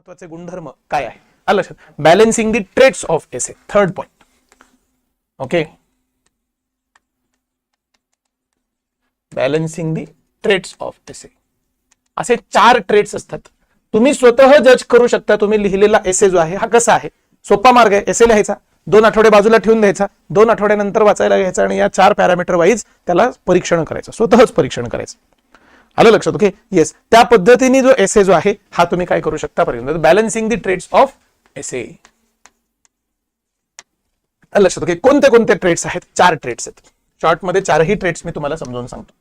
महत्वाचे गुणधर्म काय आहे? आलं लक्षात? Balancing the traits of essay, third point. Okay, balancing the traits of essay. असे 4 ट्रेट्स असतात. तुम्ही स्वतः जज करू शकता तुम्ही लिहिलेला एसे जो आहे हा कसा आहे. सोपा मार्ग आहे, एसे लिहायचा, 2 आठवडे बाजूला ठेवून द्यायचा, 2 आठवड्यानंतर वाचायला घ्यायचा आणि या 4 पॅरामीटर वाईज त्याला परीक्षण करायचं, स्वतःच परीक्षण करायचं. आलं लक्षात? Okay, yes. त्या पद्धतीने जो एसे जो आहे हा तुम्ही काय करू शकता, बॅलन्सिंग दी ट्रेट्स ऑफ एसे. आलं लक्षात? ओके, कोणते कोणते ट्रेट्स आहेत? 4 ट्रेट्स आहेत. शॉर्ट मध्ये 4ही ट्रेट्स मी तुम्हाला समजावून सांगतो.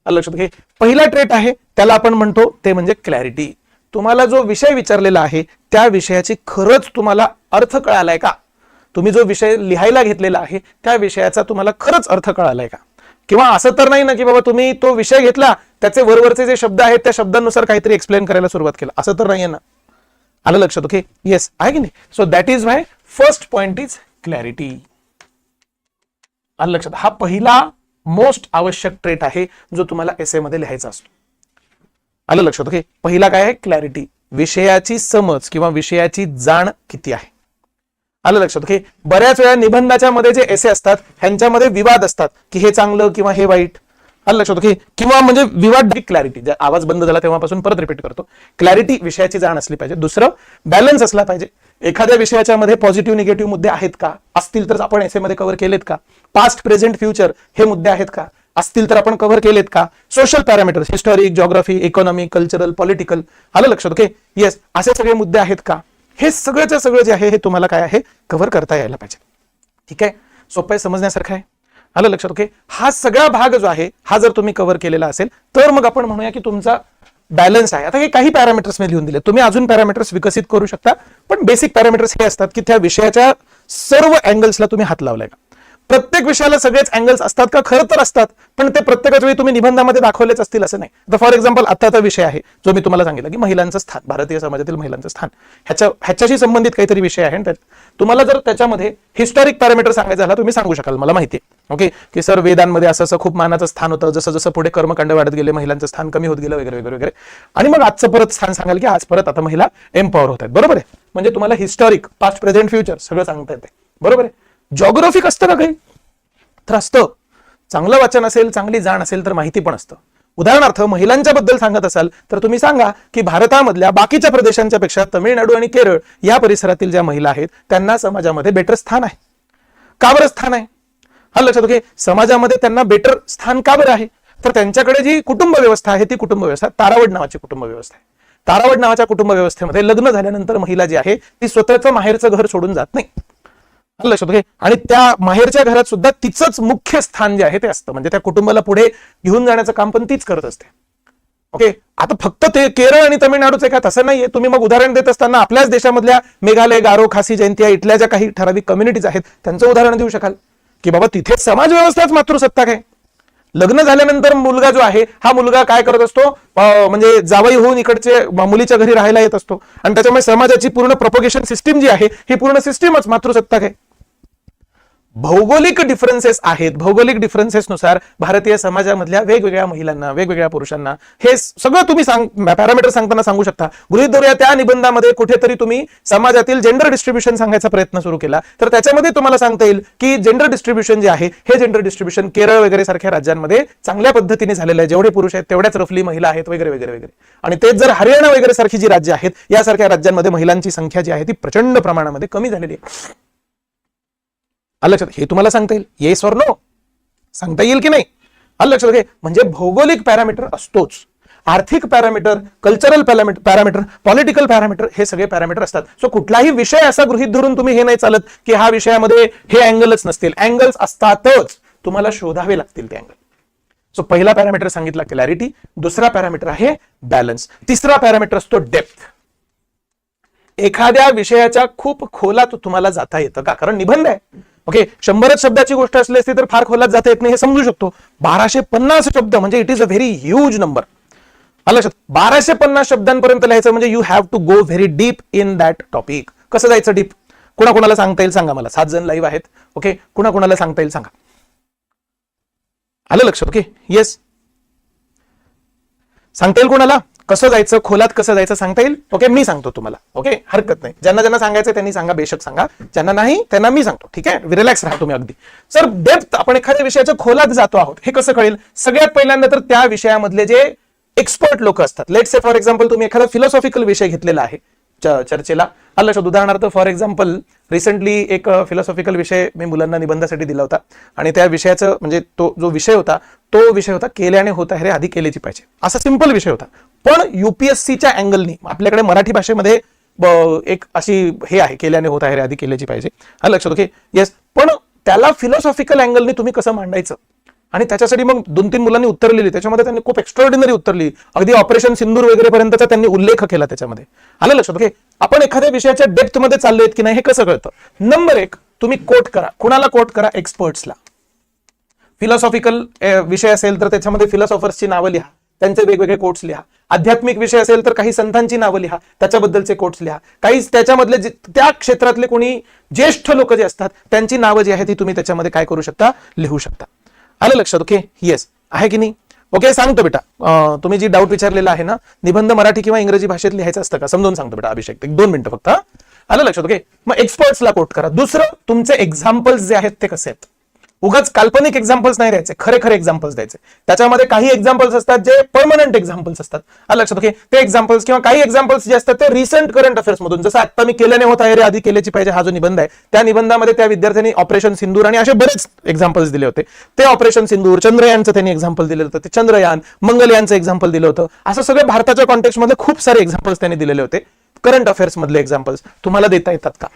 आलं लक्षात? ओके, पहिला ट्रेट आहे त्याला आपण म्हणतो ते म्हणजे क्लॅरिटी. तुम्हाला जो विषय विचारलेला आहे त्या विषयाची खरंच तुम्हाला अर्थ कळालाय का? तुम्ही जो विषय लिहायला घेतलेला आहे त्या विषयाचा तुम्हाला खरंच अर्थ कळालाय का? किंवा असं तर नाही ना की बाबा तुम्ही तो विषय घेतला, त्याचे वरवरचे जे शब्द आहेत त्या शब्दांनुसार काहीतरी एक्सप्लेन करायला सुरुवात केला, असं तर नाहीये ना. आलं लक्षात? ओके, येस, आहे की नाही? So that is why first point is clarity. आलं लक्षात? हा पहिला मोस्ट आवश्यक ट्रेट आहे जो तुम्हाला एसे मध्ये लिहायचा असतो. आलं लक्षात? ओके, पहिला काय आहे? क्लॅरिटी. विषयाची समज किंवा विषयाची जाण किती आहे. आलं लक्षात? ओके, बऱ्याच वेळा निबंधाच्या मध्ये जे एसे असतात ह्यांच्यामध्ये विवाद असतात की हे चांगलं किंवा हे वाईट. आलं लक्षात? ओके, किंवा म्हणजे विवाद. क्लॅरिटी, आवाज बंद झाला तेव्हापासून परत रिपीट करतो. क्लॅरिटी, विषयाची जाण असली पाहिजे. दुसरं, बॅलन्स असला पाहिजे. एखाद्या विषयाच्या मध्ये पॉझिटिव्ह निगेटिव्ह मुद्दे आहेत का? असतील तर आपण एसे मध्ये कव्हर केलेत का? पास्ट प्रेझेंट फ्युचर हे मुद्दे आहेत का? असतील तर आपण कव्हर केलेत का? Social parameters, historic, geography, economy, cultural, political. आलं लक्षात? ओके, येस, असे सगळे मुद्दे आहेत का? हे सगळंच्या सगळं जे आहे हे तुम्हाला काय आहे कव्हर करता यायला पाहिजे. ठीक आहे, सोपं आहे, समजण्यासारखं आहे. आलं लक्षात? ओके, हा सगळा भाग जो आहे हा जर तुम्ही कव्हर केलेला असेल तर मग आपण म्हणूया की तुमचा बॅलन्स आहे. आता हे काही पॅरामीटर्स मी लिहून दिले, तुम्ही अजून पॅरामीटर्स विकसित करू शकता, पण बेसिक पॅरामीटर्स हे असतात की त्या विषयाच्या सर्व अँगल्सला तुम्ही हात लावलाय का? प्रत्येक विषयाला सगळेच अँगल्स असतात का? खरं तर असतात, पण ते प्रत्येकाच वेळी तुम्ही निबंधामध्ये दाखवलेच असतील असं नाही. तर फॉर एक्झाम्पल आत्ताचा विषय आहे जो मी तुम्हाला सांगितलं की महिलांचं स्थान, भारतीय समाजातील महिलांचं स्थान, ह्याच्याशी संबंधित काहीतरी विषय आहे. तुम्हाला जर त्याच्यामध्ये हिस्टॉरिक पॅरामीटर सांगायचं झाला तुम्ही सांगू शकाल, मला माहिती आहे ओके की सर वेदांमध्ये असं असं खूप मानाचं स्थान होतं, जसं जसं पुढे कर्मकांड वाढत गेले महिलांचं स्थान कमी होत गेलं वगैरे वगैरे वगैरे. आणि मग आजचं परत स्थान सांगाल की आज परत आता महिला एम्पॉवर होत आहेत. बरोबर आहे, म्हणजे तुम्हाला हिस्टॉरिक, पास्ट, प्रेझेंट, फ्युचर सगळं सांगता येते. बरोबर आहे. जॉग्राफिक असतं का काही? तर असतं. चांगलं वाचन असेल, चांगली जाण असेल तर माहिती पण असतं. उदाहरणार्थ महिलांच्या बद्दल सांगत असाल तर तुम्ही सांगा की भारतामधल्या बाकीच्या प्रदेशांच्या पेक्षा तमिळनाडू आणि केरळ या परिसरातील ज्या महिला आहेत त्यांना समाजामध्ये बेटर स्थान आहे. का बरं स्थान आहे? हा लक्षात घे. समाजामध्ये त्यांना बेटर स्थान का बरं आहे? तर त्यांच्याकडे जी कुटुंब व्यवस्था आहे ती कुटुंब व्यवस्था तारावड नावाची कुटुंब व्यवस्था आहे. तारावड नावाच्या कुटुंब व्यवस्थेमध्ये लग्न झाल्यानंतर महिला जी आहे ती स्वतःचं माहेरचं घर सोडून जात नाही. लक्षात घे. आणि त्या माहेरच्या घरात सुद्धा तिचंच मुख्य स्थान जे आहे ते असतं, म्हणजे त्या कुटुंबाला पुढे घेऊन जाण्याचं काम पण तीच करत असते. ओके, आता फक्त ते केरळ आणि तमिळनाडूचं का तसं नाहीये. तुम्ही मग उदाहरण देत असताना आपल्याच देशामधल्या मेघालय, गारो, खासी, जयंतिया इथल्या ज्या काही ठराविक कम्युनिटीज आहेत त्यांचं उदाहरण देऊ शकाल की बाबा तिथे समाज व्यवस्थाच मातृसत्ताक आहे. लग्न झाल्यानंतर मुलगा जो आहे हा मुलगा काय करत असतो, म्हणजे जावई होऊन इकडचे मुलीच्या घरी राहायला येत असतो आणि त्याच्यामुळे समाजाची पूर्ण प्रोपोगेशन सिस्टीम जी आहे ही पूर्ण सिस्टीमच मातृसत्ताक आहे. भौगोलिक डिफरन्सेस आहेत. भौगोलिक डिफरन्सेस नुसार भारतीय समाजामधल्या वेगवेगळ्या महिलांना, वेगवेगळ्या पुरुषांना हे सगळं तुम्ही पॅरामीटर सांगताना सांगू शकता. गृहीत धरूया त्या निबंधामध्ये कुठेतरी तुम्ही समाजातील जेंडर डिस्ट्रीब्युशन सांगायचा प्रयत्न सुरू केला तर त्याच्यामध्ये तुम्हाला सांगता येईल की जेंडर डिस्ट्रीब्युशन जे आहे हे जेंडर डिस्ट्रीब्युशन केरळ वगैरे सारख्या राज्यांमध्ये चांगल्या पद्धतीने झालेलं आहे. जेवढे पुरुष आहेत तेवढ्याच रफली महिला आहेत वगैरे वगैरे वगैरे. आणि तेच जर हरियाणा वगैरे सारखी जी राज्य आहेत यासारख्या राज्यांमध्ये महिलांची संख्या जी आहे ती प्रचंड प्रमाणामध्ये कमी झालेली आहे. लक्षात हे तुम्हाला सांगता येईल. येस ऑर नो सांगता येईल की नाही? लक्षात घे. म्हणजे भौगोलिक पॅरामीटर असतोच, आर्थिक parameter, cultural parameter, political parameter हे सगळे पॅरामीटर असतात. सो कुठलाही विषय असा गृहीत धरून तुम्ही हे नाही चालत की हा विषयामध्ये हे अँगलच नसतील. अँगल्स असतातच, तुम्हाला शोधावे लागतील ते अँगल. सो पहिला पॅरामीटर सांगितला क्लॅरिटी, दुसरा पॅरामीटर आहे बॅलन्स, तिसरा पॅरामीटर असतो डेप्थ. एखाद्या विषयाच्या खूप खोलात तुम्हाला जाता येतं का? कारण निबंध आहे. ओके, 100 शब्दाची गोष्ट असली असती तर फार खोलात जाता येत नाही हे समजू शकतो. 1250 शब्द म्हणजे it is a very huge number. लक्षात, 1250 शब्दांपर्यंत लिहायचं म्हणजे you have to go very deep in that topic. कसं जायचं डीप? कुणाकुणाला सांगता येईल सांगा मला. 7 जण लाईव्ह आहेत. ओके, कुणाकुणाला सांगता येईल सांगा. आलं लक्षात? ओके, येस सांगता येईल कोणाला? कसं जायचं, खोलात कसं जायचं सांगता येईल. ओके, मी सांगतो तुम्हाला. ओके, हरकत नाही. ज्यांना ज्यांना सांगायचं त्यांनी सांगा, बेशक सांगा. ज्यांना नाही त्यांना मी सांगतो. ठीक आहे, रिलॅक्स राहा तुम्ही अगदी. सर डेप्थ, आपण एखाद्या विषयाच्या खोलात जातो आहोत हे कसं कळेल? सगळ्यात पहिल्यांदा तर त्या विषयामधले जे एक्सपर्ट लोक असतात. लेट्स से फॉर एक्झाम्पल तुम्ही एखादा फिलॉसॉफिकल विषय घेतलेला आहे चर्चेला. आलं लक्षात. उदाहरणार्थ फॉर एक्झाम्पल रिसेंटली एक फिलॉसॉफिकल विषय मी मुलांना निबंधासाठी दिला होता आणि त्या विषयाचं म्हणजे तो जो विषय होता केल्याने होत आहे रे आधी केल्याची पाहिजे, असा सिंपल विषय होता. पण युपीएससीच्या अँगलनी आपल्याकडे मराठी भाषेमध्ये एक अशी हे आहे, केल्याने होत आहे रे आधी केल्याची पाहिजे. आलं लक्षात. Okay, yes. पण त्याला फिलॉसॉफिकल अँगलनी तुम्ही कसं मांडायचं आणि त्याच्यासाठी मग 2-3 मुलांनी उत्तर लिहिली. त्याच्यामध्ये त्यांनी खूप एक्स्ट्राऑर्डिनरी उत्तर लिहिली. अगदी ऑपरेशन सिंदूर वगैरे पर्यंतचा त्यांनी उल्लेख केला त्याच्यामध्ये. आलं लक्षात. ओके, आपण एखाद्या विषयाच्या डेप्थ मध्ये चाललोय की नाही हे कसं कळतं? नंबर 1, तुम्ही कोट करा. कुणाला कोट करा? एक्सपर्ट्सला. फिलॉसॉफिकल विषय असेल तर त्याच्यामध्ये फिलॉसॉफर्सची नावं लिहा, त्यांचे वेगवेगळे कोट्स लिहा. आध्यात्मिक विषय असेल तर काही संतांची नावं लिहा, त्याच्याबद्दलचे कोट्स लिहा. काही त्याच्यामधले त्या क्षेत्रातले कोणी ज्येष्ठ लोक जे असतात त्यांची नावं जी आहेत ती तुम्ही त्याच्यामध्ये काय करू शकता? लिहू शकता. आलं लक्षात. ओके, येस, आहे की नाही? ओके, सांगतो बेटा. तुम्ही जी डाऊट विचारलेला आहे ना, निबंध मराठी किंवा इंग्रजी भाषेत लिहायचं असतं का, समजून सांगतो बेटा अभिषेक. 1-2 मिनिटं फक्त. आलं लक्षात. ओके, मग एक्सपर्ट्सला कोट करा. दुसरं, तुमचे एक्झाम्पल्स जे आहेत ते कसे आहेत? उगाच काल्पनिक एक्झाम्पल्स नाही द्यायचे, खरे खरे एक्झाम्पल्स द्यायचे. त्याच्यामध्ये काही एक्झाम्पल्स असतात जे परमनंट एक्झाम्पल्स असतात. आलं लक्षात. ओके, ते एक्झाम्पल्स किंवा काही एक्झाम्पल्स जे असतात ते रिसेंट करंट अफेअर्स मधून, जसं आता मी केल्याने होत आहे रे आधी केल्याची पाहिजे हा जो निबंध आहे, त्या निबंधामध्ये त्या विद्यार्थ्यांनी ऑपरेशन सिंदूर आणि असे बरेच एक्झाम्पल्स दिले होते. ते ऑपरेशन सिंदूर, चंद्रयानचं त्यांनी एक्झाम्पल दिलेलं होतं, ते चंद्रयान, मंगलयानचं एक्झाम्पल दिलं होतं. असं सगळे भारताच्या कॉन्टेक्स्ट मध्ये खूप सारे एक्झाम्पल्स त्यांनी दिलेले होते. करंट अफेअर्स मधले एक्झाम्पल्स तुम्हाला देता येतात का?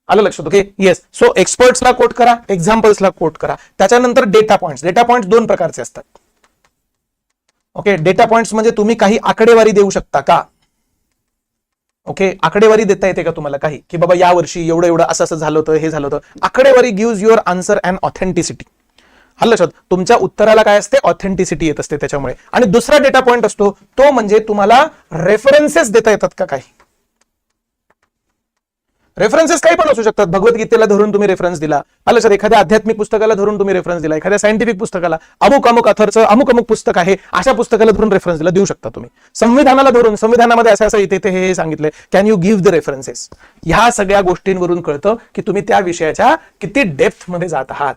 आलं लक्षात. Okay, yes. सो एक्सपर्ट्सला कोट करा, एक्झाम्पल्सला कोट करा. त्याच्यानंतर डेटा पॉइंट्स. डेटा पॉइंट्स 2 प्रकारचे असतात. ओके, डेटा पॉइंट्स म्हणजे तुम्ही काही आकडेवारी देऊ शकता का? ओके, आकडेवारी देता येते का तुम्हाला काही, की बाबा या वर्षी एवढं एवढं असं असं झालं होतं, हे झालं होतं. आकडेवारी gives your answer and authenticity. आलं लक्षात. तुमच्या उत्तराला काय असते? ऑथेंटिसिटी येत असते त्याच्यामुळे. आणि दुसरा डेटा पॉइंट असतो तो म्हणजे तुम्हाला रेफरन्सेस देता येतात का? काही रेफरन्सेस काही पण असू शकतात. भगवद्गीतेला धरून तुम्ही रेफरन्स दिला, आलं सर, एखाद्या आध्यात्मिक पुस्तकाला धरून तुम्ही रेफरन्स दिला, एखाद्या सायंटिफिक पुस्तकाला, अमुक अमुक अथरचं अमुक अमुक पुस्तक आहे अशा पुस्तकाला धरून रेफरन्स दिला, देऊ शकता तुम्ही. संविधानाला धरून, संविधानामध्ये असं असं इथे हे सांगितलंय, can you give the references. ह्या सगळ्या गोष्टींवरून कळतं की तुम्ही त्या विषयाच्या किती डेप्थ मध्ये जात आहात.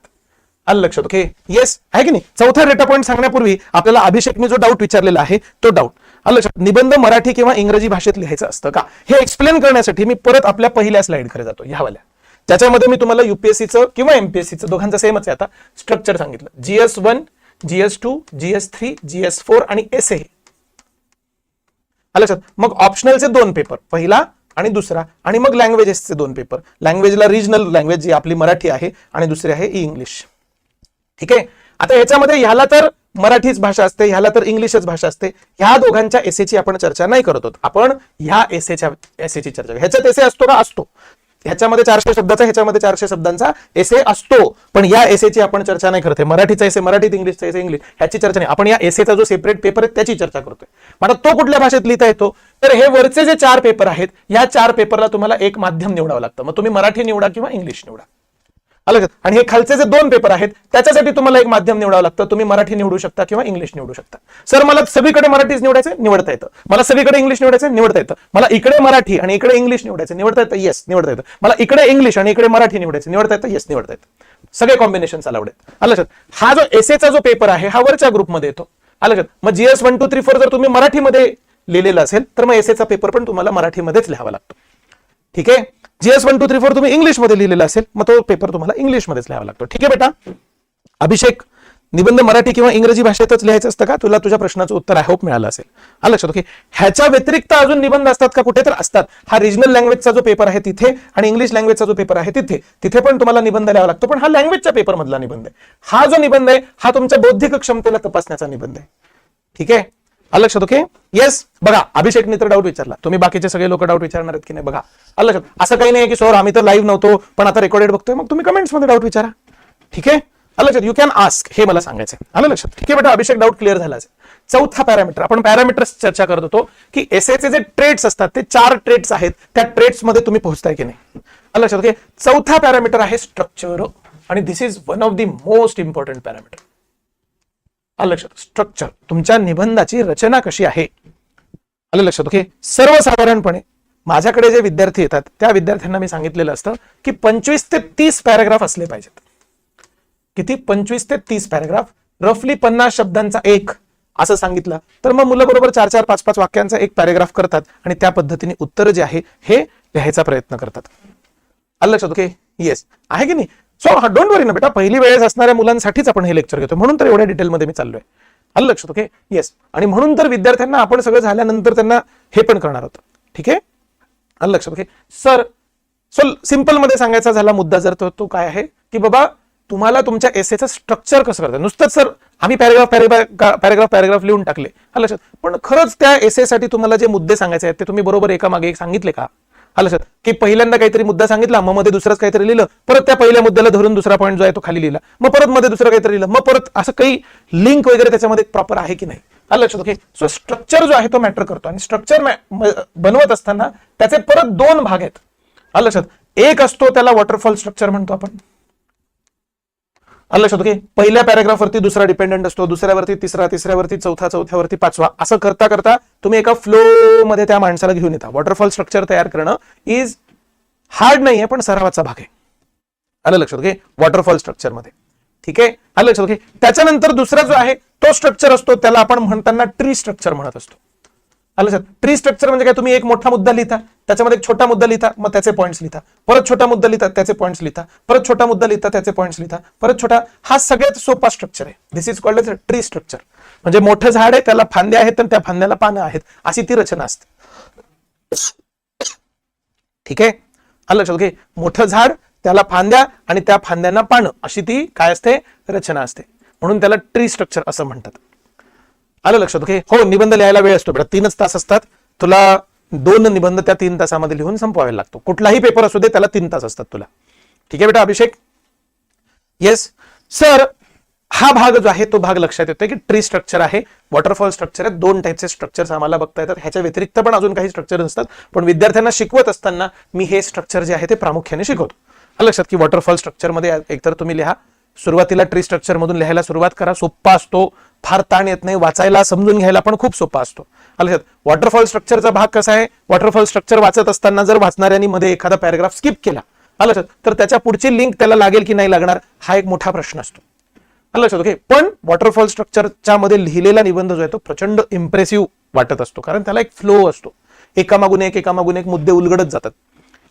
आलं लक्षात. ओके, येस, आहे की नाही? चौथा डेटा पॉईंट सांगण्यापूर्वी आपल्याला अभिषेकने जो डाऊट विचारलेला आहे तो डाऊट. आलं लक्षात. निबंध मराठी किंवा इंग्रजी भाषेत लिहायचं असतं का हे एक्सप्लेन करण्यासाठी मी परत आपल्या पहिल्या स्लाइडकडे जातो, ह्यावाल्या, ज्याच्यामध्ये मी तुम्हाला युपीएससीचं किंवा एमपीएससीचं दोघांचं सेमच आहे आता स्ट्रक्चर सांगितलं. GS1, GS2, GS3, GS4 आणि SA. आलं लक्षात. मग ऑप्शनलचे 2 पेपर, पहिला आणि दुसरा, आणि मग लँग्वेजेसचे 2 पेपर. लँग्वेजला रिजनल लँग्वेज जी आपली मराठी आहे आणि दुसरी आहे इंग्लिश. ठीक आहे. आता याच्यामध्ये ह्याला तर मराठीच भाषा असते, ह्याला तर इंग्लिशच भाषा असते. ह्या दोघांच्या एसेची आपण चर्चा नाही करत आहोत. आपण ह्या एसेची चर्चा. ह्याच्यात एसे असतो का? असतो. ह्याच्यामध्ये 400 शब्दाचा, ह्याच्यामध्ये 400 शब्दांचा एसे असतो. पण या एसेची आपण चर्चा नाही करते. मराठीचा एसे मराठीत, इंग्लिशचा एसे इंग्लिश, ह्याची चर्चा नाही. आपण या एसेचा जो सेपरेट पेपर आहे त्याची चर्चा करतोय. मग तो कुठल्या भाषेत लिहिता येतो? तर हे वरचे जे 4 पेपर आहेत, या 4 पेपरला तुम्हाला एक माध्यम निवडावं लागतं. मग तुम्ही मराठी निवडा किंवा इंग्लिश निवडा. अलग. आणि हे खालचे जे 2 पेपर आहेत त्याच्यासाठी तुम्हाला एक माध्यम निवडावं लागतं. तुम्ही मराठी निवडू शकता किंवा इंग्लिश निवडू शकता. सर मला सगळीकडे मराठीच निवडायचं, निवडता येतं. मला सगळीकडे इंग्लिश निवडायचं, निवडता येतं. मला इकडे मराठी आणि इकडे इंग्लिश निवडायचं, निवडता येतं, येस निवडता येतं. मला इकडे इंग्लिश आणि इकडे मराठी निवडायचं, निवडता येतं, येस निवडता येतं. सगळे कॉम्बिनेशन अलाउड आहेत. आलं लक्षात. हा जो एसेचा जो पेपर आहे हा वरच्या ग्रुपमध्ये येतो. आलं लक्षात. मग GS 1 2 3 4 जर तुम्ही मराठीमध्ये लिहिलेलं असेल तर मग एसेचा पेपर पण तुम्हाला मराठीमध्येच लिहावा लागतो. ठीक आहे. GS 1 2 3 4 तुम्ही इंग्लिश मध्ये लिहिलेला असेल मग तो पेपर तुम्हाला इंग्लिश मध्येच लिहावा लागतो. ठीक आहे बेटा. अभिषेक, निबंध मराठी किंवा इंग्रजी भाषेतच लिहायचं असतं का? तुला तुझ्या प्रश्नाचं उत्तर आय होप मिळालं असेल. आलं लक्षात. ओके. ह्याच्या व्यतिरिक्त अजून निबंध असतात का? कुठे तर असतात. हा रिजनल लँग्वेजचा जो पेपर आहे तिथे आणि इंग्लिश लँग्वेजचा जो पेपर आहे तिथे पण तुम्हाला निबंध लिहावा लागतो. पण हा लँग्वेजच्या पेपर मधला निबंध आहे. हा जो निबंध आहे हा तुमच्या बौद्धिक क्षमतेला तपासण्याचा निबंध आहे. ठीक आहे. आलं लक्षात. ओके. येस. बघा अभिषेकने तर डाऊट विचारला, तुम्ही बाकीचे सगळे लोक डाऊट विचारणार आहेत की नाही बघा. आलं लक्षात. असं काही नाही की सर आम्ही तर लाईव्ह नव्हतो पण आता रेकॉर्डेड बघतोय, मग तुम्ही कमेंट्स मध्ये डाऊट विचारा. ठीक आहे. आलं लक्षात. यू कॅन आस्क, हे मला सांगायचं. आलं लक्षात. ठीक आहे बेटा. अभिषेक डाऊट क्लिअर झाला असेल. चौथा पॅरामीटर, आपण पॅरामीटर्स चर्चा करत होतो की एसएचे जे ट्रेट्स असतात ते 4 ट्रेट्स आहेत, त्या ट्रेट्स मध्ये तुम्ही पोहोचताय की नाही. आलं लक्षात. ओके. चौथा पॅरामीटर आहे स्ट्रक्चर आणि this is one of the most important parameter. आलं लक्षात. स्ट्रक्चर, तुमच्या निबंधाची रचना कशी आहे, आलं लक्षात. ओके, सर्वसाधारणपणे माझ्याकडे जे विद्यार्थी येतात त्या विद्यार्थ्यांना मी सांगितलेलं असतं की 25 ते 30 पॅराग्राफ असले पाहिजेत. किती? 25 ते 30 पॅराग्राफ, रफली 50 शब्दांचा एक असं सांगितलं तर मग मुलं बरोबर 4-4, 5-5 वाक्यांचा एक पॅराग्राफ करतात आणि त्या पद्धतीने उत्तर जे आहे हे लिहायचा प्रयत्न करतात. आलं लक्षात. ओके, येस, आहे की नाही. सो डोंट वरी ना बेटा, पहिली वेळेस असणाऱ्या मुलांसाठीच आपण हे लेक्चर घेतो, म्हणून तर एवढ्या डिटेलमध्ये मी चाललोय. आलं लक्षात. Okay, yes. आणि म्हणून तर विद्यार्थ्यांना आपण सगळं झाल्यानंतर त्यांना हे पण करणार होतं. ठीक आहे, आलं लक्षात. ओके सर, सो सिंपल मध्ये सांगायचा झाला मुद्दा जर तो काय आहे की बाबा तुम्हाला तुमच्या एसेचं स्ट्रक्चर कसं करतात. नुसतंच सर आम्ही पॅराग्राफ लिहून टाकले, आलं लक्षात, पण खरंच त्या एसेसाठी तुम्हाला जे मुद्दे सांगायचे आहेत ते तुम्ही बरोबर एकामागे एक सांगितले का. आलं लक्षात, की पहिल्यांदा काहीतरी मुद्दा सांगितला, मग मध्ये दुसरंच काहीतरी लिहिलं, परत त्या पहिल्या मुद्द्याला धरून दुसरा पॉईंट जो आहे तो खाली लिहिला, मग परत मध्ये दुसरं काहीतरी लिहिलं, मग परत असं काही लिंक वगैरे त्याच्यामध्ये प्रॉपर आहे की नाही. आलं लक्षात. ओके, सो स्ट्रक्चर जो आहे तो मॅटर करतो आणि स्ट्रक्चर बनवत असताना त्याचे परत 2 भाग आहेत. आलं लक्षात. एक असतो त्याला वॉटरफॉल स्ट्रक्चर म्हणतो आपण. आलं लक्षात. ओके, पहिल्या पॅराग्राफवरती दुसरा डिपेंडंट असतो, दुसऱ्यावरती तिसरा, तिसऱ्यावरती चौथा, चौथ्यावरती पाचवा, असं करता करता तुम्ही एका फ्लो मध्ये त्या माणसाला घेऊन येता. वॉटरफॉल स्ट्रक्चर तयार करणं इज हार्ड नाहीये, पण सरावाचा भाग आहे. आलं लक्षात. ओके, वॉटरफॉल स्ट्रक्चर मध्ये. ठीक आहे, आलं लक्षात. ओके, त्याच्यानंतर दुसरा जो आहे तो स्ट्रक्चर असतो त्याला आपण म्हणताना ट्री स्ट्रक्चर म्हणत असतो. आलं लक्षात. ट्री स्ट्रक्चर म्हणजे काय, तुम्ही एक मोठा मुद्दा लिहिता, त्याच्यामध्ये एक छोटा मुद्दा लिहिता, मग त्याचे पॉईंट्स लिहिता, परत छोटा मुद्दा लिहिता, त्याचे पॉईंट्स लिहिता, परत छोटा मुद्दा लिहिता, त्याचे पॉईंट्स लिहिता, परत छोटा. हा सगळ्यात सोपा स्ट्रक्चर आहे. This is called as tree structure. म्हणजे मोठं झाड आहे, त्याला फांद्या आहेत आणि त्या फांद्याला पानं आहेत, अशी ती रचना असते. ठीक आहे, आलं लक्षात. ओके, मोठं झाड, त्याला फांद्या आणि त्या फांद्यांना पानं, अशी ती काय असते, रचना असते, म्हणून त्याला ट्री स्ट्रक्चर असं म्हणतात. आलं लक्षात. ओके, हो, निबंध लिहायला वेळ असतो बेटा, 3च तास असतात. तुला 2 निबंध त्या 3 तासामध्ये लिहून संपवावे लागतो. कुठलाही पेपर असू दे त्याला 3 तास असतात तुला. ठीक आहे बेटा अभिषेक. येस सर, हा भाग जो आहे तो भाग लक्षात येतोय की ट्री स्ट्रक्चर आहे, वॉटरफॉल स्ट्रक्चर आहे. 2 टाईपचे स्ट्रक्चर्स आम्हाला बघता येतात. ह्याच्या व्यतिरिक्त पण अजून काही स्ट्रक्चर असतात, पण विद्यार्थ्यांना शिकवत असताना मी हे स्ट्रक्चर जे आहे ते प्रामुख्याने शिकवतो. आलं लक्षात, की वॉटरफॉल स्ट्रक्चर मध्ये एकतर तुम्ही लिहा, सुरुवातीला ट्री स्ट्रक्चर मधून लिहायला सुरुवात करा, सोपा असतो, फार ताण येत नाही, वाचायला समजून घ्यायला पण खूप सोपा असतो. आलं लक्षात. वॉटरफॉल स्ट्रक्चरचा भाग कसा आहे, वॉटरफॉल स्ट्रक्चर वाचत असताना जर वाचणाऱ्यांनी मध्ये एखादा पॅराग्राफ स्किप केला, आलं लक्षात, तर त्याच्या पुढची लिंक त्याला लागेल की नाही लागणार, हा एक मोठा प्रश्न असतो. आलं लक्षात. ओके, पण वॉटरफॉल स्ट्रक्चरच्या मध्ये लिहिलेला निबंध जो आहे तो प्रचंड इम्प्रेसिव्ह वाटत असतो, कारण त्याला एक फ्लो असतो, एकामागून एक मुद्दे उलगडत जातात.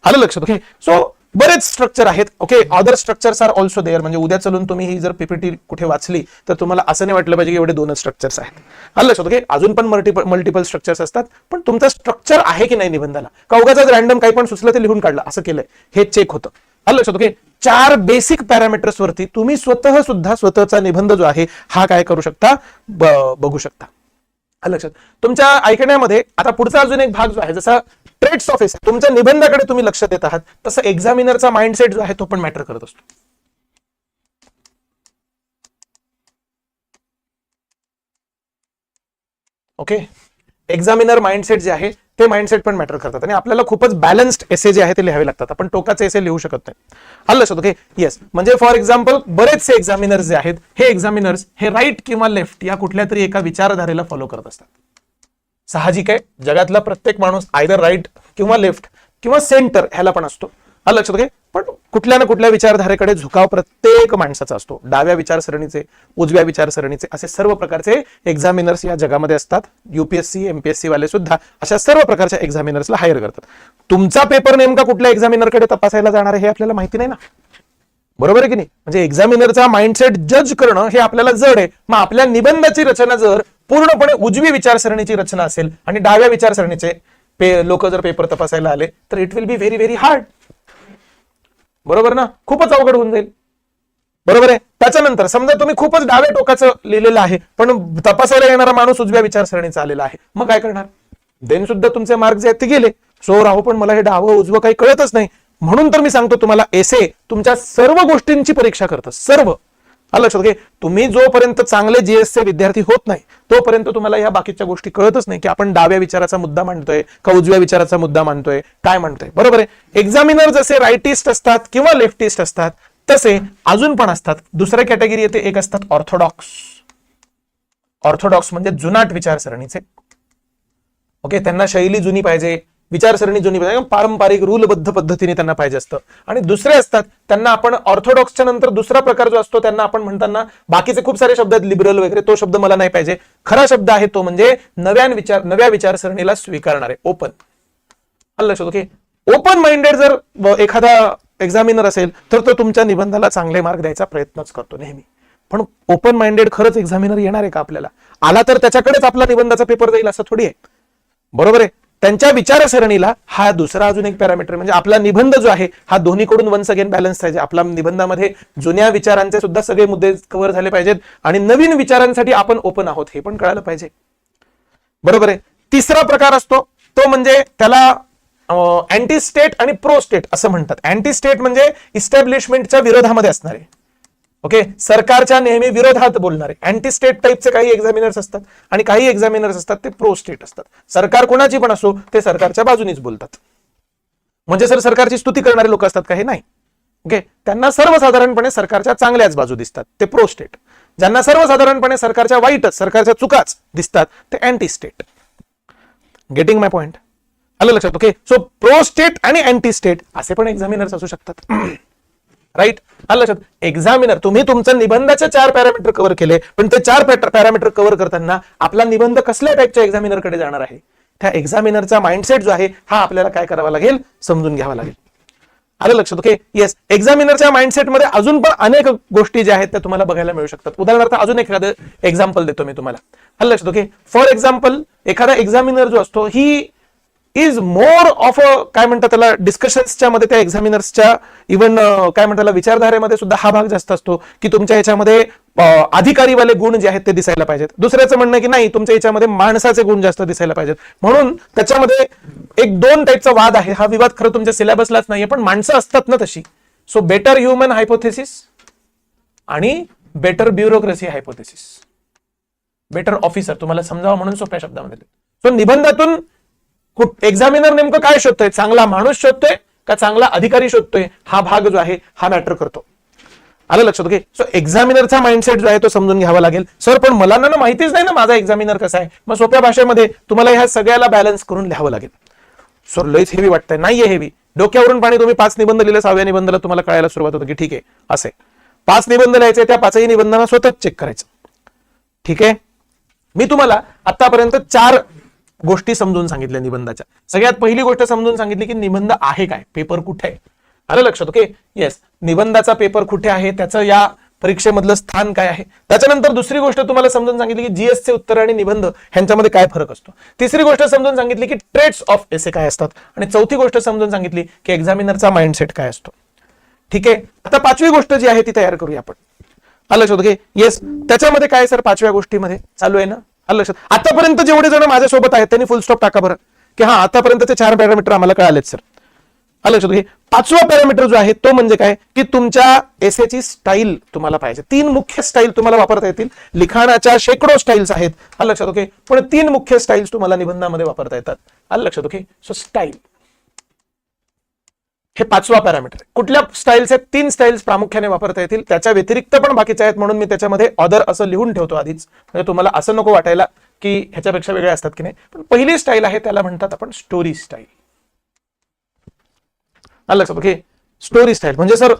आलं लक्षात. ओके, सो बरेच स्ट्रक्चर आहेत. Okay, other structures are also there. म्हणजे उद्या चलून तुम्ही ही जर पीपीटी कुठे वाचली तर तुम्हाला असं नाही वाटलं पाहिजे की एवढे 2च स्ट्रक्चर्स आहेत. आलं लक्षात. ओके, अजून पण मल्टिपल स्ट्रक्चर्स असतात, पण तुमचं स्ट्रक्चर आहे की नाही निबंधाला, का उगाच रॅन्डम काही पण सुचलं ते लिहून काढलं असं केलंय, हे चेक होतं. आलं लक्षात. ओके, 4 बेसिक पॅरामीटर्स वरती तुम्ही स्वतःचा निबंध जो आहे हा काय करू शकता, बघू शकता. आलं लक्षात. तुमच्या ऐकण्यामध्ये आता पुढचा अजून एक भाग जो आहे, जसा ट्रेट्स ऑफ एसे, तुमच्या निबंधाकडे तुम्ही लक्ष देत आहात, तसं एक्झामिनरचा माइंडसेट जो आहे तो पण मॅटर करत असतो. ओके, एक्झामिनर माइंडसेट जे आहे ते माइंडसेट पण मॅटर करतात आणि आपल्याला खूपच बॅलन्स्ड एसे जे आहे ते लिहावे लागतात. आपण टोकाचे एसे लिहू शकत नाही. आलं लक्षात. ओके, येस, म्हणजे फॉर एक्झाम्पल बरेचसे एक्झामिनर्स जे आहेत हे एक्झामिनर्स हे राईट किंवा लेफ्ट या कुठल्या तरी एका विचारधारेला फॉलो करत असतात. साहजिक आहे, जगातला प्रत्येक माणूस आयदर राईट किंवा लेफ्ट किंवा सेंटर ह्याला पण असतो. आलं लक्षात. ओके, पण कुठल्या ना कुठल्या विचारधारेकडे झुकाव प्रत्येक माणसाचा असतो. डाव्या विचारसरणीचे, उजव्या विचारसरणीचे, असे सर्व प्रकारचे एक्झामिनर्स या जगामध्ये असतात. युपीएससी, एमपीएससी वाले सुद्धा अशा सर्व प्रकारच्या एक्झामिनर्सला हायर करतात. तुमचा पेपर नेमका कुठल्या एक्झामिनरकडे तपासायला जाणार आहे हे आपल्याला माहिती नाही ना, बरोबर आहे की नाही. म्हणजे एक्झामिनरचा माइंडसेट जज करणं हे आपल्याला जड आहे. मग आपल्या निबंधाची रचना जर पूर्णपणे उजवी विचारसरणीची रचना असेल आणि डाव्या विचारसरणीचे लोक जर पेपर तपासायला आले तर it will be very very hard. बरोबर ना, खूपच अवघड होऊन जाईल. बरोबर आहे. त्याच्यानंतर समजा तुम्ही खूपच डाव्या टोकाचं लिहिलेलं आहे, पण तपासायला येणारा माणूस उजव्या विचारसरणीचा आलेला आहे, मग काय करणार? देन सुद्धा तुमचे मार्क जे आहेत ते गेले. सो राहू, पण मला हे डावं उजवं काही कळतच नाही. म्हणून तर मी सांगतो तुम्हाला, एसे तुमच्या सर्व गोष्टींची परीक्षा करतं, सर्व. आलं लक्षात. घे, तुम्ही जोपर्यंत चांगले जीएसचे विद्यार्थी होत नाही तोपर्यंत तुम्हाला या बाकीच्या गोष्टी कळतच नाही की आपण डाव्या विचाराचा मुद्दा मांडतोय का उजव्या विचाराचा मुद्दा मांडतोय, काय मांडतोय. बरोबर आहे. एक्झामिनर जसे रायटिस्ट असतात किंवा लेफ्टिस्ट असतात तसे अजून पण असतात. दुसऱ्या कॅटेगरी येते, एक असतात ऑर्थोडॉक्स. ऑर्थोडॉक्स म्हणजे जुनाट विचारसरणीचे. ओके, त्यांना शैली जुनी पाहिजे, विचारसरणी जुनी पाहिजे, पारंपरिक रूलबद्ध पद्धतीने त्यांना पाहिजे असतं. आणि दुसरे असतात त्यांना आपण ऑर्थोडॉक्सच्या नंतर दुसरा प्रकार जो असतो त्यांना आपण म्हणताना बाकीचे खूप सारे शब्द आहेत, लिबरल वगैरे, तो शब्द मला नाही पाहिजे. खरा शब्द आहे तो म्हणजे नव्या विचारसरणीला स्वीकारणारे, ओपन. लक्षात. ओके, ओपन माइंडेड जर एखादा एक्झामिनर असेल तर तो तुमच्या निबंधाला चांगले मार्क द्यायचा प्रयत्नच करतो नेहमी. पण ओपन माइंडेड खरंच एक्झामिनर येणार आहे का आपल्याला? आला तर त्याच्याकडेच आपला निबंधाचा पेपर जाईल असं थोडी आहे. बरोबर आहे. त्यांच्या विचारसरणीला हा दुसरा अजून एक पॅरामीटर म्हणजे आपला निबंध जो आहे हा दोन्हीकडून वन्स अगेन बॅलन्स पाहिजे. आपल्या निबंधामध्ये जुन्या विचारांचे सुद्धा सगळे मुद्दे कव्हर झाले पाहिजेत आणि नवीन विचारांसाठी आपण ओपन आहोत हे पण कळायला पाहिजे. बरोबर आहे. तिसरा प्रकार असतो तो म्हणजे त्याला अँटी स्टेट आणि प्रो स्टेट असं म्हणतात. अँटी स्टेट म्हणजे इस्टॅब्लिशमेंटच्या विरोधामध्ये असणारे, ओके, सरकारच्या नेहमी विरोधात बोलणारे. अँटी स्टेट टाईपचे काही एक्झामिनर्स असतात आणि काही एक्झामिनर्स असतात ते प्रो स्टेट असतात. सरकार कोणाची पण असो ते सरकारच्या बाजूनीच बोलतात. म्हणजे सर सरकारची स्तुती करणारे लोक असतात का? हे नाही. ओके, त्यांना सर्वसाधारणपणे सरकारच्या चांगल्याच बाजू दिसतात ते प्रो स्टेट. ज्यांना सर्वसाधारणपणे सरकारच्या वाईटच, सरकारच्या चुकाच दिसतात ते अँटी स्टेट. गेटिंग माय पॉइंट? आलं लक्षात? ओके, सो प्रो स्टेट आणि अँटी स्टेट असे पण एक्झामिनर्स असू शकतात. राईट. आलं लक्षात? एक्झामिनर, तुम्ही तुमचं निबंधाचे 4 पॅरामीटर कव्हर केले, पण ते 4 पॅरामीटर कव्हर करताना आपला निबंध कसल्या टाईपच्या एक्झामिनरकडे जाणार आहे, त्या एक्झामिनरचा माइंडसेट जो आहे हा आपल्याला काय करावा लागेल, समजून घ्यावा लागेल. आलं लक्षात? Okay, yes. एक्झामिनरच्या माइंडसेटमध्ये अजून पण अनेक गोष्टी ज्या आहेत त्या तुम्हाला बघायला मिळू शकतात. उदाहरणार्थ अजून एखादं एक्झाम्पल देतो मी तुम्हाला. आलं लक्षात? ओके, फॉर एक्झाम्पल एखादा एक्झामिनर जो असतो he is more of a काय म्हणतात त्याला, डिस्कशन्सच्या मध्ये त्या एक्झामिनर्सच्या इव्हन काय म्हणतात त्याला विचारधारेमध्ये सुद्धा हा भाग जास्त असतो की तुमच्या ह्याच्यामध्ये अधिकारीवाले गुण जे आहेत ते दिसायला पाहिजेत. दुसऱ्याचं म्हणणं की नाही तुमच्या याच्यामध्ये माणसाचे गुण जास्त दिसायला पाहिजेत. म्हणून त्याच्यामध्ये 1-2 टाईपचा वाद आहे. हा विवाद खरं तुमच्या सिलेबसलाच नाहीये पण माणसं असतात ना तशी. सो बेटर ह्युमन हायपोथेसिस आणि better bureaucracy hypothesis. Better officer तुम्हाला समजावं म्हणून सोप्या शब्दामध्ये. सो निबंधातून एक्झामिनर नेमकं काय शोधतोय, चांगला माणूस शोधतोय का चांगला अधिकारी शोधतोय, हा भाग जो आहे हा मॅटर करतो. आलं लक्षात? ओके, सो एक्झामिनरचा माइंडसेट जो आहे तो समजून घ्यावा लागेल. सर पण मला ना माहितीच नाही ना माझा एक्झामिनर कसा आहे. मग सोप्या भाषेमध्ये तुम्हाला ह्या सगळ्याला बॅलन्स करून लिहावं लागेल. सर लईच हेवी वाटतंय, नाहीये हेवी. डोक्यावरून पाणी. तुम्ही 5 निबंध लिहिले, 6व्या निबंधाला तुम्हाला कळायला सुरुवात होतं की ठीक आहे असे 5 निबंध लिहायचे, त्या 5ही निबंधांना स्वतःच चेक करायचं. ठीक आहे, मी तुम्हाला आतापर्यंत 4 गोष्टी समजून सांगितल्या निबंधाच्या. सगळ्यात पहिली गोष्ट समजून सांगितली की निबंध आहे काय, पेपर कुठे आहे. आलं लक्षात? ओके, येस, निबंधाचा पेपर कुठे आहे, त्याचं या परीक्षेमधलं स्थान काय आहे. त्याच्यानंतर दुसरी गोष्ट तुम्हाला समजून सांगितली की जीएस चे उत्तर आणि निबंध ह्यांच्यामध्ये काय फरक असतो. तिसरी गोष्ट समजून सांगितली की ट्रेट्स ऑफ एसे काय असतात. आणि चौथी गोष्ट समजून सांगितली की एक्झामिनरचा माइंडसेट काय असतो. ठीक आहे, आता 5वी गोष्ट जी आहे ती तयार करूया आपण. आलं लक्षात? ओके, येस, त्याच्यामध्ये काय सर 5व्या गोष्टीमध्ये चालू आहे ना. आलं लक्षात? आतापर्यंत जेवढे जण माझ्यासोबत आहेत त्यांनी फुल स्टॉप टाका बरं की हा आतापर्यंतचे 4 पॅरामीटर आम्हाला कळालेत सर. आलं लक्षात? ओके, 5वा पॅरामीटर जो आहे तो म्हणजे काय की तुमच्या एसेची स्टाईल तुम्हाला पाहिजे. 3 मुख्य स्टाईल तुम्हाला वापरता येतील. लिखाणाच्या शेकडो स्टाईल्स आहेत. आलं लक्षात? ओके, पण 3 मुख्य स्टाईल्स तुम्हाला निबंधामध्ये वापरता येतात. आलं लक्षात? ओके, सो स्टाईल हे 5वा पॅरामीटर. कुठल्या स्टाईल्स आहेत? 3 स्टाईल्स प्रामुख्याने वापरता येतील. त्याच्या व्यतिरिक्त पण बाकीच्या आहेत म्हणून मी त्याच्यामध्ये ऑदर असं लिहून ठेवतो आधीच, म्हणजे तुम्हाला असं नको वाटायला की ह्याच्यापेक्षा वेगळे असतात की नाही. पण पहिली स्टाईल आहे त्याला म्हणतात आपण स्टोरी स्टाईल. आलं लक्षात? ओके, स्टोरी स्टाईल म्हणजे सर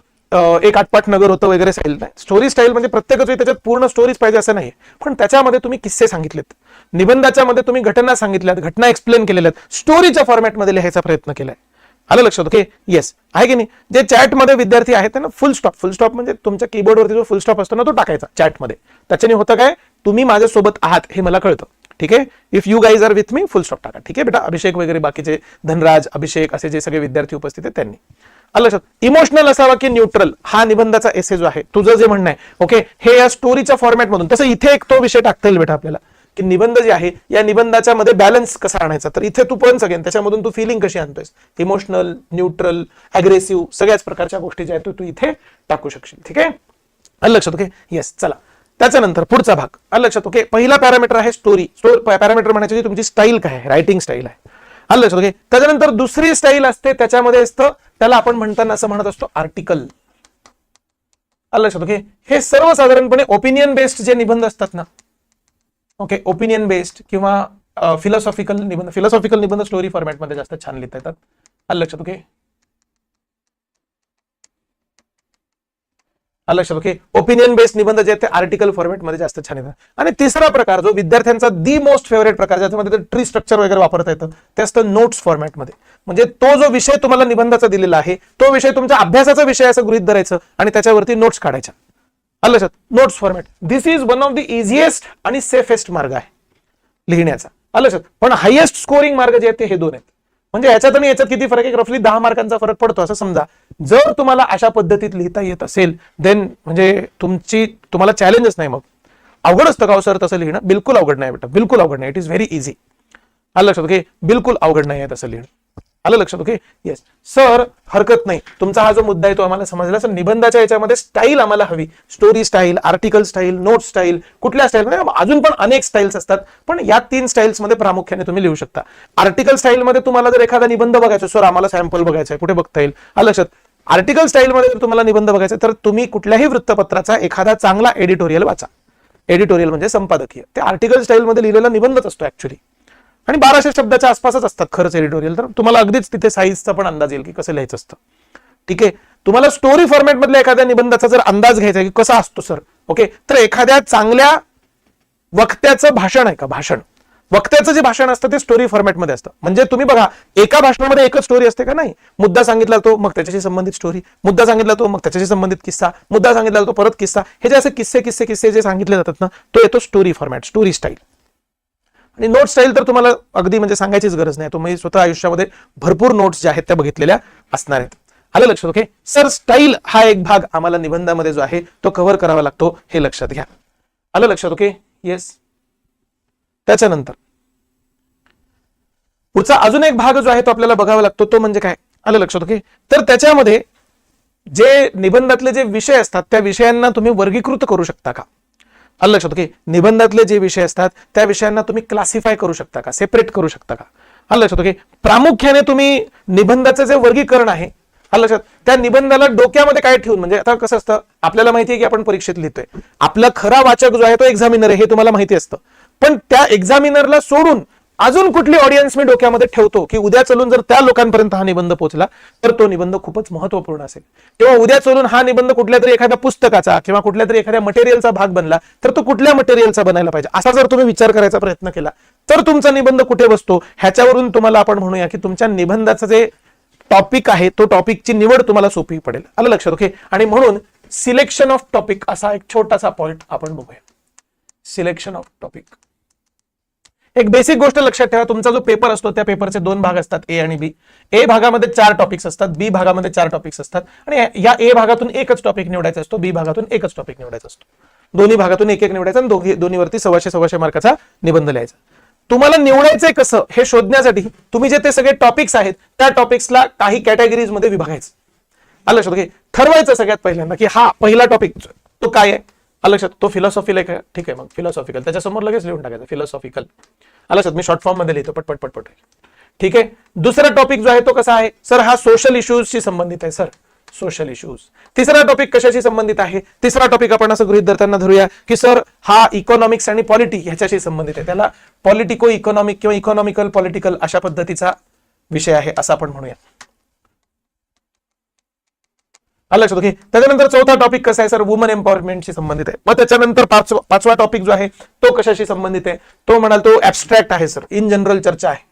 एक आटपाट नगर होतं वगैरे स्टाईल नाही. स्टोरी स्टाईल म्हणजे प्रत्येकच वेळी त्याच्यात पूर्ण स्टोरीज पाहिजे असं नाही, पण त्याच्यामध्ये तुम्ही किस्से सांगितलेत, निबंधाच्या मध्ये तुम्ही घटना सांगितल्यात, घटना एक्सप्लेन केलेल्या आहेत, स्टोरीच्या फॉर्मॅटमध्ये लिहायचा प्रयत्न केलाय. आलं लक्षात? ओके, येस, आहे की नाही. जे चॅटमध्ये विद्यार्थी आहेत त्यांना फुल स्टॉप म्हणजे तुमच्या कीबोर्डवरती जो फुल स्टॉप असतो ना तो टाकायचा चॅटमध्ये. त्याच्याने होतं काय, तुम्ही माझ्यासोबत आहात हे मला कळतं. ठीक आहे, if you guys are with me full stop टाका. ठीक आहे बेटा, अभिषेक वगैरे बाकीचे धनराज, अभिषेक असे जे सगळे विद्यार्थी उपस्थित आहेत त्यांनी. आलं लक्षात? इमोशनल असावा की न्यूट्रल, हा निबंधाचा एसे जो आहे तुझं जे म्हणणं आहे, ओके, हे या स्टोरीच्या फॉर्मॅटमधून. तसं इथे एक तो विषय टाकता येईल बेटा आपल्याला की निबंध जे आहे या निबंधाच्या मध्ये बॅलन्स कसा आणायचा. तर इथे तू पण सगळ्यां त्याच्यामधून तू फिलिंग कशी आणतोयस, इमोशनल, न्यूट्रल, अग्रेसिव्ह, सगळ्याच प्रकारच्या गोष्टी ज्या आहेत तू इथे टाकू शकशील. ठीक आहे, आलं लक्षात? ओके, येस, चला त्याच्यानंतर पुढचा भाग. आलं लक्षात? ओके, पहिला पॅरामीटर आहे स्टोरी. पॅरामीटर म्हणायची तुमची स्टाईल काय आहे, रायटिंग स्टाईल आहे. आलं लक्षात? ओके, त्याच्यानंतर दुसरी स्टाईल असते त्याच्यामध्ये असतं त्याला आपण म्हणताना असं म्हणत असतो आर्टिकल. आलं लक्षात? ओके, हे सर्वसाधारणपणे ओपिनियन बेस्ड जे निबंध असतात ना, ओके, ओपिनियन बेस्ड किंवा फिलॉसॉफिकल निबंध स्टोरी फॉर्मॅटमध्ये जास्त छान लिहिता येतात. आलं लक्षात? ओके, लक्षात? ओके, ओपिनियन बेस्ड निबंध जे आहेत ते आर्टिकल फॉर्मॅटमध्ये जास्त छान येतात. आणि तिसरा प्रकार जो विद्यार्थ्यांचा दी मोस्ट फेवरेट प्रकार, ज्याच्यामध्ये ट्री स्ट्रक्चर वगैरे वापरता येतं, ते असतं नोट्स फॉर्मॅटमध्ये. म्हणजे तो जो विषय तुम्हाला निबंधाचा दिलेला आहे तो विषय तुमच्या अभ्यासाचा विषय असं गृहीत धरायचं आणि त्याच्यावरती नोट्स काढायच्या. आलं लक्षात? Notes format this is one of the easiest आणि सेफेस्ट मार्ग आहे लिहिण्याचा. आलं लक्षात? पण हायेस्ट स्कोरिंग मार्ग जे आहेत ते हे दोन आहेत. म्हणजे याच्यात आणि याच्यात किती फरक आहे? रफली 10 मार्कांचा फरक पडतो असं समजा. जर तुम्हाला अशा पद्धतीत लिहिता येत असेल देन म्हणजे तुम्हाला चॅलेंजच नाही. मग अवघड असतं का सर तसं लिहिणं? बिलकुल अवघड नाही बेटा, बिलकुल अवघड नाही. It is very easy. आलं लक्षात? ओके, बिलकुल अवघड नाही आहे तसं लिहिणं. आलं लक्षात? ओके, येस सर, हरकत नाही. तुमचा हा जो मुद्दा आहे तो आम्हाला समजला. सर, निबंधाच्या याच्यामध्ये स्टाईल आम्हाला हवी, story style, article style, note style, कुठल्या स्टाईल म्हणजे अजून पण अनेक स्टाईल्स असतात, पण या 3 स्टाईल्स मध्ये प्रामुख्याने तुम्ही लिहू शकता. आर्टिकल स्टाईल मध्ये तुम्हाला जर एखादा निबंध बघायचा, सर आम्हाला सॅम्पल बघायचा आहे, कुठे बघता येईल? आलं लक्षात? आर्टिकल स्टाईल मध्ये जर तुम्हाला निबंध बघायचा तर तुम्ही कुठल्याही वृत्तपत्राचा एखादा चांगला एडिटोरियल वाचा. एडिटोरियल म्हणजे संपादकीय, ते आर्टिकल स्टाईल मध्ये लिहिलेला निबंधच असतो ऍक्च्युली. आणि 1200 शब्दाच्या आसपासच असतात खरंच एडिटोरियल. तर तुम्हाला अगदीच तिथे साईजचा पण अंदाज येईल की कसं लिहायचं असतं. ठीक आहे, तुम्हाला स्टोरी फॉर्मॅट मधल्या एखाद्या निबंधाचा जर अंदाज घ्यायचा की कसा असतो सर, ओके, तर एखाद्या चांगल्या वक्त्याचं भाषण आहे का, वक्त्याचं जे भाषण असतं ते स्टोरी फॉर्मॅटमध्ये असतं. म्हणजे तुम्ही बघा, एका भाषणामध्ये एकच स्टोरी असते का? नाही. मुद्दा सांगितला तो मग त्याच्याशी संबंधित स्टोरी, मुद्दा सांगितला तो मग त्याच्याशी संबंधित किस्सा, मुद्दा सांगितला तो परत किस्सा, हे जे असे किस्से जे सांगितले जातात ना, तो येतो स्टोरी फॉर्मॅट, स्टोरी स्टाईल. आणि नोट स्टाईल तर तुम्हाला अगदी म्हणजे सांगायचीच गरज नाही. तुम्ही स्वतः आयुष्यामध्ये भरपूर नोट्स ज्या आहेत त्या बघितलेल्या असणार आहेत. आलं लक्षात? ओके सर, स्टाईल हा एक भाग आम्हाला निबंधामध्ये जो आहे तो कव्हर करावा लागतो, हे लक्षात घ्या. आलं लक्षात? Okay, yes. त्याच्यानंतर पुढचा अजून एक भाग जो आहे तो आपल्याला बघावा लागतो, तो म्हणजे काय? आलं लक्षात? ओके, तर त्याच्यामध्ये जे निबंधातले जे विषय असतात त्या विषयांना तुम्ही वर्गीकृत करू शकता का? आलं लक्षात? ओके, निबंधातले जे विषय असतात त्या विषयांना तुम्ही क्लासिफाय करू शकता का, सेपरेट करू शकता का? आलं लक्षात? ओके, प्रामुख्याने तुम्ही निबंधाचं जे वर्गीकरण आहे, आलं लक्षात, त्या निबंधाला डोक्यामध्ये काय ठेवून, म्हणजे आता कसं असतं, आपल्याला माहिती आहे की आपण परीक्षेत लिहितोय, आपला खरा वाचक जो आहे तो एक्झामिनर आहे हे तुम्हाला माहिती असतं, पण त्या एक्झामिनरला सोडून अजून कुठली ऑडियन्स मी डोक्यामध्ये ठेवतो की उद्या चलून जर त्या लोकांपर्यंत हा निबंध पोहोचला तर तो निबंध खूपच महत्वपूर्ण असेल, किंवा उद्या चलून हा निबंध कुठल्या तरी एखाद्या पुस्तकाचा किंवा कुठल्या तरी एखाद्या मटेरियलचा भाग बनला तर तो कुठल्या मटेरियलचा बनायला पाहिजे, असा जर तुम्ही विचार करायचा प्रयत्न केला तर तुमचा निबंध कुठे बसतो ह्याच्यावरून तुम्हाला आपण म्हणूया की तुमच्या निबंधाचं जे टॉपिक आहे तो टॉपिकची निवड तुम्हाला सोपी पडेल. आलं लक्षात? ओके, आणि म्हणून सिलेक्शन ऑफ टॉपिक असा एक छोटासा पॉइंट आपण बघूया. सिलेक्शन ऑफ टॉपिक, एक बेसिक गोष्ट लक्षात ठेवा, तुमचा जो पेपर असतो त्या पेपरचे 2 भाग असतात, ए आणि बी. ए भागामध्ये 4 टॉपिक्स असतात, बी भागामध्ये 4 टॉपिक्स असतात, आणि या ए भागातून एकच टॉपिक निवडायचा असतो, बी भागातून एकच टॉपिक निवडायचा असतो. दोन्ही भागातून एक निवडायचा आणि दोन्हीवरती 100 मार्काचा निबंध लिहायचा. तुम्हाला निवडायचंय कसं हे शोधण्यासाठी तुम्ही जे ते सगळे टॉपिक्स आहेत त्या टॉपिक्सला काही कॅटेगरीज मध्ये विभागायचं. आलं लक्षात? ओके, ठरवायचं सगळ्यात पहिल्यांदा की हा पहिला टॉपिक तो काय आहे. आलं लक्षात? तो फिलॉसॉफिकल आहे का? ठीक आहे, मग फिलॉसॉफिकल त्याच्यासमोर लगेच लिहून टाकायचं फिलॉसॉफिकल. आलं लक्षात? मी शॉर्ट फॉर्म मध्ये लिहितो पटपट. ठीक आहे, दुसरा टॉपिक जो आहे तो कसा आहे सर? हा सोशल इश्यूजशी संबंधित आहे सर, सोशल इश्यूज. तिसरा टॉपिक कशाशी संबंधित आहे? तिसरा टॉपिक आपण असं गृहीत धरताना धरूया की सर हा इकॉनॉमिक्स आणि पॉलिटी ह्याच्याशी संबंधित आहे, त्याला पॉलिटिको इकॉनॉमिक किंवा इकॉनॉमिकल पॉलिटिकल अशा पद्धतीचा विषय आहे असं आपण म्हणूया. आलं लक्षात? ओके, त्याच्यानंतर चौथा टॉपिक कसा आहे सर? वुमन एम्पॉवरमेंटशी संबंधित आहे. मग त्याच्यानंतर पाचवा टॉपिक जो आहे तो कशाशी संबंधित आहे? तो म्हणाल तो ऍबस्ट्रॅक्ट आहे सर, इन जनरल चर्चा आहे.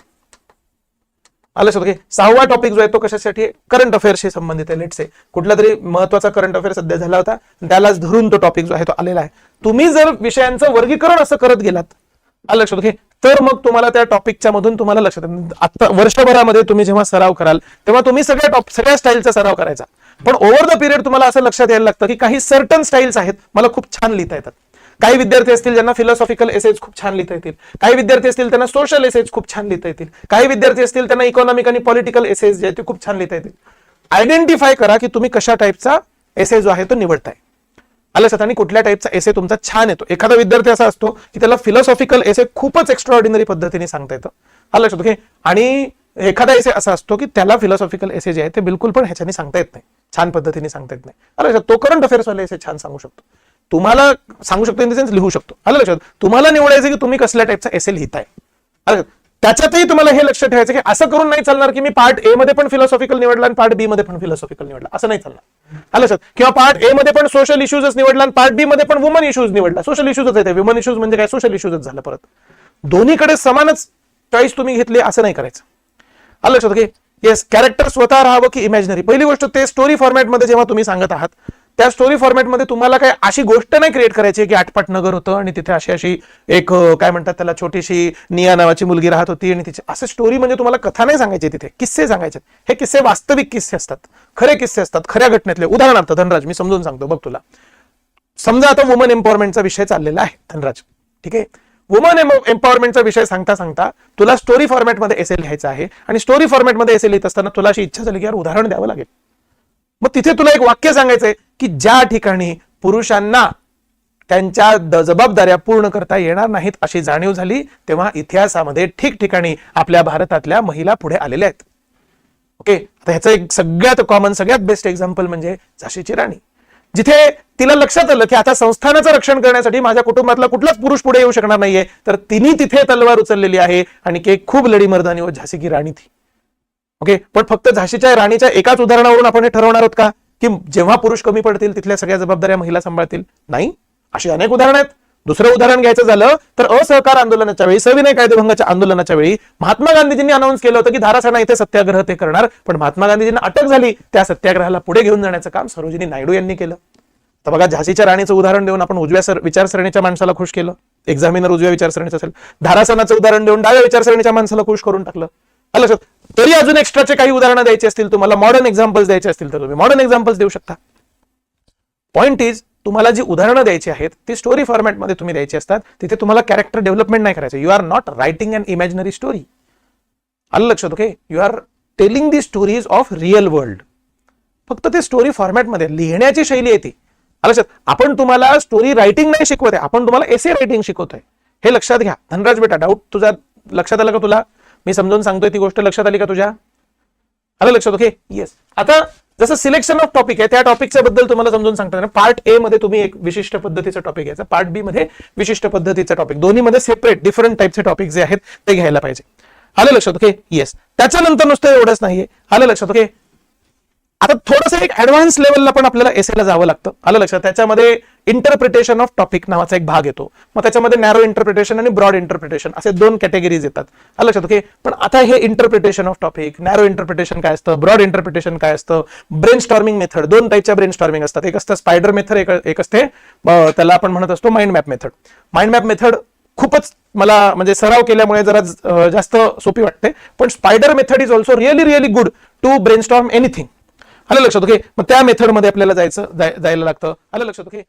आलं लक्षात? ओके, 6वा टॉपिक जो आहे तो कशासाठी? करंट अफेअर्सशी संबंधित आहे. लेट्स से कुठला तरी महत्वाचा करंट अफेअर सध्या झाला होता, त्यालाच धरून तो टॉपिक जो आहे तो आलेला आहे. तुम्ही जर विषयांचं वर्गीकरण असं करत गेलात, आलं लक्षात? ओके, तर मग तुम्हाला त्या टॉपिकच्या मधून तुम्हाला लक्षात येईल. आता वर्षभरामध्ये तुम्ही जेव्हा सराव कराल तेव्हा तुम्ही सगळ्या स्टाईलचा सराव करायचा, पण ओव्हर द पिरियड तुम्हाला असं लक्षात यायला लागतं की काही सर्टन स्टाईल्स आहेत मला खूप छान लिहिता येतात. काही विद्यार्थी असतील ज्यांना फिलॉसॉफिकल एसेज खूप छान लिहिता येतील, काही विद्यार्थी असतील त्यांना सोशल एसेज खूप छान लिहिता येतील, काही विद्यार्थी असतील त्यांना इकॉनॉमिक आणि पॉलिटिकल एसेज जे आहेत ते खूप छान लिहिता येतील. आयडेंटिफाय करा की तुम्ही कशा टाईपचा एसे जो आहे तो निवडताय. आलं लक्षात? आणि कुठल्या टाईपचा एसे तुमचा छान येतो. एखादा विद्यार्थी असा असतो की त्याला फिलॉसॉफिकल एसे खूपच एक्स्ट्राऑर्डिनरी पद्धतीने सांगता येतं. आलं लक्षात? ओके, आणि एखादा एसे असा असतो की त्याला फिलॉसॉफिकल एसे जे आहे ते बिलकुल पण ह्याच्याने सांगता येत नाही, छान पद्धतीने सांगता येत नाही. आलं लक्षात? तो करंट अफेअर्स वाले एसे छान सांगू शकतो. तुम्हाला सांगू शकतो इन द सेन्स लिहू शकतो. आलं लक्षात. तुम्हाला निवडायचं की तुम्ही कसल्या टाईपचा एसे लिहिताय. आलं. त्याच्यातही तुम्हाला हे लक्ष ठेवायचं की असं करून नाही चालणार की मी पार्ट ए मध्ये पण फिलॉसॉफिकल निवडला आणि पार्ट बी मध्ये पण फिलॉसॉफिकल निवडला, असं नाही चालणार. आलं लक्षात. किंवा पार्ट ए मध्ये पण सोशल इश्यूजच निवडला आणि पार्ट बी मध्ये पण वुमन इश्यूज निवडला. सोशल इश्यूजच आहे, वुमन इश्यूज म्हणजे काय, सोशल इश्यूजच झालं. परत दोन्हीकडे समानच चॉईस तुम्ही घेतली असं नाही करायचं. आलं लक्षात. की येस, कॅरेक्टर स्वतः राहावं की इमॅजिनरी. पहिली गोष्ट ते स्टोरी फॉर्मॅटमध्ये जेव्हा तुम्ही सांगत आहात त्या स्टोरी फॉर्मॅटमध्ये तुम्हाला काय अशी गोष्ट नाही क्रिएट करायची की आटपाट नगर होतं आणि तिथे अशी एक काय म्हणतात त्याला छोटीशी निया नावाची मुलगी राहत होती आणि तिचे असं स्टोरी म्हणजे तुम्हाला कथा नाही सांगायची, तिथे किस्से सांगायचे. हे किस्से वास्तविक किस्से असतात, खरे किस्से असतात, खऱ्या घटनेतले. उदाहरणार्थ धनराज मी समजून सांगतो बघ तुला. समजा आता वुमन एम्पॉवरमेंटचा विषय चाललेला आहे धनराज, ठीक आहे. वुमन एम्पॉवरमेंटचा विषय सांगता सांगता तुला स्टोरी फॉर्मॅटमध्ये एसे लिहायचा आहे आणि स्टोरी फॉर्मॅटमध्ये एसे लिहित असताना तुला अशी इच्छा झाली की यार उदाहरण द्यावं लागेल. मग तिथे तुला एक वाक्य सांगायचंय की ज्या ठिकाणी पुरुषांना त्यांच्या जबाबदाऱ्या पूर्ण करता येणार नाहीत अशी जाणीव झाली तेव्हा इतिहासामध्ये ठिकठिकाणी आपल्या भारतातल्या महिला पुढे आलेल्या आहेत. ओके, आता ह्याचं एक सगळ्यात कॉमन सगळ्यात बेस्ट एक्झाम्पल म्हणजे झाशीची राणी, जिथे तिला लक्षात आलं की आता संस्थानाचं रक्षण करण्यासाठी माझ्या कुटुंबातला कुठलाच पुरुष पुढे येऊ शकणार नाहीये, तर तिने तिथे तलवार उचललेली आहे आणि की खूप लढी मर्दानी व झाशी की राणी थी. ओके, पण फक्त झाशीच्या राणीच्या एकाच उदाहरणावरून आपण हे ठरवणार आहोत का की जेव्हा पुरुष कमी पडतील तिथल्या सगळ्या जबाबदाऱ्या महिला सांभाळतील? नाही, अशी अनेक उदाहरणं आहेत. दुसरं उदाहरण घ्यायचं झालं तर असहकार आंदोलनाच्या वेळी, सविनय कायदेभंगाच्या आंदोलनाच्या वेळी महात्मा गांधीजींनी अनाऊन्स केलं होतं की धारासाना इथे सत्याग्रह ते करणार, पण महात्मा गांधीजींना अटक झाली. त्या सत्याग्रहाला पुढे घेऊन जाण्याचं काम सरोजिनी नायडू यांनी केलं. तर बघा, झाशीच्या राणीचं उदाहरण देऊन आपण उजव्या विचारसरणीच्या माणसाला खुश केलं, एक्झामिनर उजव्या विचारसरणीचं असेल. धारासनाचं उदाहरण देऊन डाव्या विचारसरणीच्या माणसाला खुश करून टाकलं. आलं. तरी अजून एक्स्ट्राचे काही उदाहरणं द्यायची असतील तुम्हाला, मॉडर्न एक्झाम्पल्स द्यायचे असतील तर तुम्ही मॉडर्न एक्झाम्पल्स देऊ शकता. पॉइंट इज, तुम्हाला जी उदाहरणं द्यायची आहेत ती स्टोरी फॉर्मॅटमध्ये तुम्ही द्यायची असतात. तिथे तुम्हाला कॅरेक्टर डेव्हलपमेंट नाही करायचं. You are not writing an imaginary story. आलं लक्षात. Okay, you are telling the stories of real world. फक्त ते स्टोरी फॉर्मॅटमध्ये लिहिण्याची शैली येते. आलं लक्षात. आपण तुम्हाला स्टोरी रायटिंग नाही शिकवत आहे, आपण तुम्हाला एसे रायटिंग शिकवतोय. हे लक्षात घ्या. धनराज बेटा, डाऊट तुझा लक्षात आला का? तुला मी समजून सांगतोय ती गोष्ट लक्षात आली का तुझ्या? आलं लक्षात. Okay, yes. आता जसं सिलेक्शन ऑफ टॉपिक आहे त्या टॉपिकच्या बद्दल तुम्हाला समजून सांगताना पार्ट ए मध्ये तुम्ही एक विशिष्ट पद्धतीचं टॉपिक घ्यायचं, पार्ट बी मध्ये विशिष्ट पद्धतीचं टॉपिक, दोन्हीमध्ये सेपरेट डिफरंट टाईपचे टॉपिक जे आहेत ते घ्यायला पाहिजे. आलं लक्षात. Okay, yes. त्याच्यानंतर नुसतं एवढंच नाहीये. आलं लक्षात. ओके, आता थोडंसं एक ऍडव्हान्स लेवलला पण आपल्याला एसेला जावं लागतं. आलं लक्षात. त्याच्यामध्ये इंटरप्रिटेशन ऑफ टॉपिक नावाचा एक भाग येतो. मग त्याच्यामध्ये नॅरो इंटरप्रिटेशन आणि ब्रॉड इंटरप्रिटेशन असे दोन कॅटेगरीज येतात. आलं लक्षात. ओके, पण आता हे interpretation of topic, narrow interpretation काय असतं, ब्रॉड इंटरप्रिटेशन काय असतं, ब्रेन स्टॉर्मिंग मेथड, दोन टाईपच्या ब्रेन स्टॉर्मिंग असतात. एक असतं स्पायडर मेथड, एक असते त्याला आपण म्हणत असतो mind map method. Mind map method खूपच मला म्हणजे सराव केल्यामुळे जरा जास्त सोपी वाटते, पण spider method is also really really good to brainstorm anything. आलं लक्षात. ओके, मग त्या मेथडमध्ये आपल्याला जायला लागतं. आलं लक्षात. ओके.